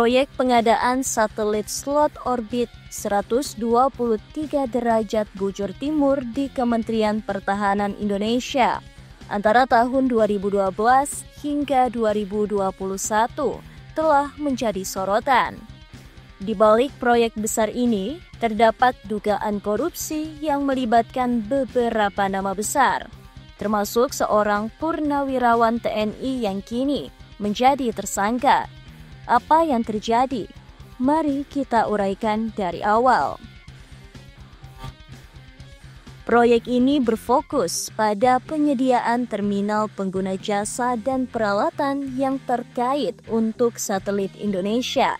proyek pengadaan satelit slot orbit 123 derajat bujur timur di Kementerian Pertahanan Indonesia antara tahun 2012 hingga 2021 telah menjadi sorotan. Di balik proyek besar ini, terdapat dugaan korupsi yang melibatkan beberapa nama besar, termasuk seorang purnawirawan TNI yang kini menjadi tersangka. Apa yang terjadi? Mari kita uraikan dari awal. Proyek ini berfokus pada penyediaan terminal pengguna jasa dan peralatan yang terkait untuk satelit Indonesia.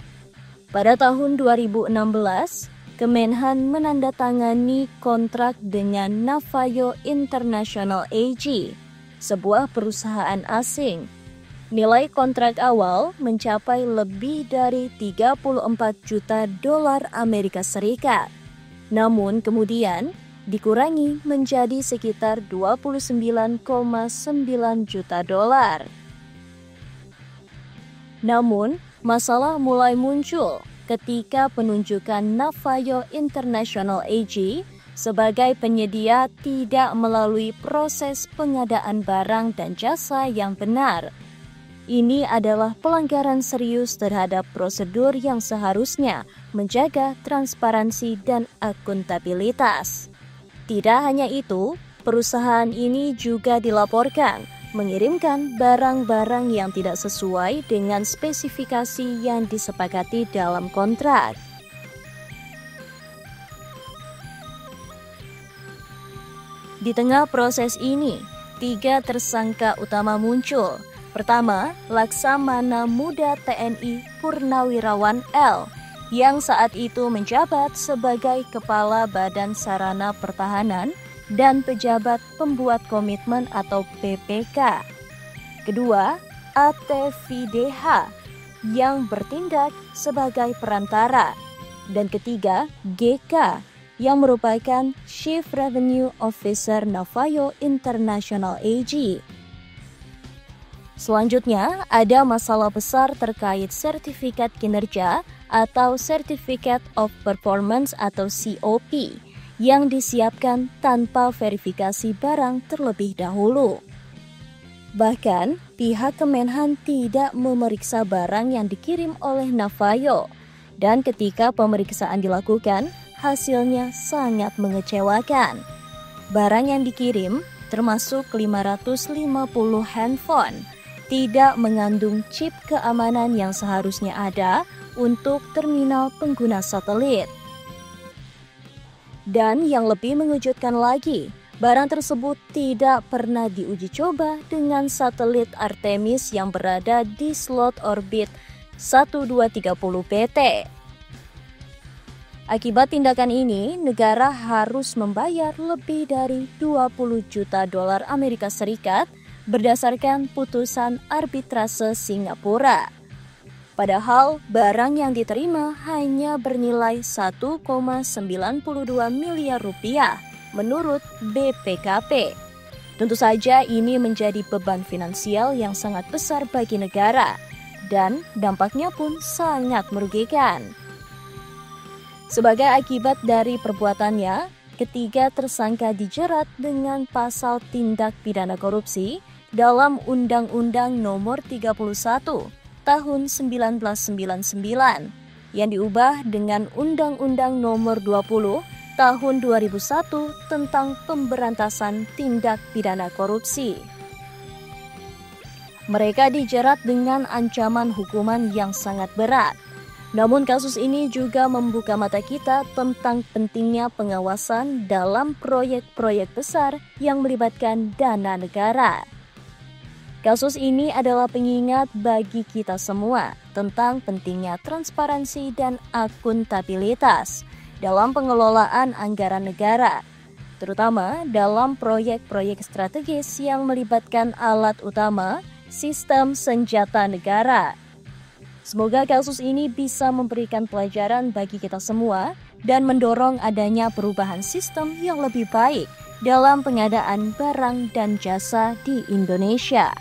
Pada tahun 2016, Kemenhan menandatangani kontrak dengan Navayo International AG, sebuah perusahaan asing. Nilai kontrak awal mencapai lebih dari 34 juta dolar Amerika Serikat. Namun kemudian dikurangi menjadi sekitar 29,9 juta dolar. Namun, masalah mulai muncul ketika penunjukan Navayo International AG sebagai penyedia tidak melalui proses pengadaan barang dan jasa yang benar. Ini adalah pelanggaran serius terhadap prosedur yang seharusnya menjaga transparansi dan akuntabilitas. Tidak hanya itu, perusahaan ini juga dilaporkan mengirimkan barang-barang yang tidak sesuai dengan spesifikasi yang disepakati dalam kontrak. Di tengah proses ini, 3 tersangka utama muncul. Pertama, Laksamana Muda TNI Purnawirawan L, yang saat itu menjabat sebagai Kepala Badan Sarana Pertahanan dan pejabat pembuat komitmen atau PPK. Kedua, ATVDH yang bertindak sebagai perantara. Dan ketiga, GK yang merupakan Chief Revenue Officer Navayo International AG. Selanjutnya, ada masalah besar terkait sertifikat kinerja atau Certificate of Performance atau COP yang disiapkan tanpa verifikasi barang terlebih dahulu. Bahkan, pihak Kemenhan tidak memeriksa barang yang dikirim oleh Navayo, dan ketika pemeriksaan dilakukan, hasilnya sangat mengecewakan. Barang yang dikirim, termasuk 550 handphone, tidak mengandung chip keamanan yang seharusnya ada untuk terminal pengguna satelit. Dan yang lebih mengejutkan lagi, barang tersebut tidak pernah diuji coba dengan satelit Artemis yang berada di slot orbit 1230 PT. Akibat tindakan ini, negara harus membayar lebih dari 20 juta dolar Amerika Serikat berdasarkan putusan arbitrase Singapura. Padahal barang yang diterima hanya bernilai 1,92 miliar rupiah menurut BPKP. Tentu saja ini menjadi beban finansial yang sangat besar bagi negara dan dampaknya pun sangat merugikan. Sebagai akibat dari perbuatannya, ketiga tersangka dijerat dengan pasal tindak pidana korupsi dalam Undang-Undang Nomor 31 tahun 1999 yang diubah dengan Undang-Undang Nomor 20 tahun 2001 tentang pemberantasan tindak pidana korupsi. Mereka dijerat dengan ancaman hukuman yang sangat berat. Namun kasus ini juga membuka mata kita tentang pentingnya pengawasan dalam proyek-proyek besar yang melibatkan dana negara. Kasus ini adalah pengingat bagi kita semua tentang pentingnya transparansi dan akuntabilitas dalam pengelolaan anggaran negara, terutama dalam proyek-proyek strategis yang melibatkan alat utama sistem senjata negara. Semoga kasus ini bisa memberikan pelajaran bagi kita semua dan mendorong adanya perubahan sistem yang lebih baik dalam pengadaan barang dan jasa di Indonesia.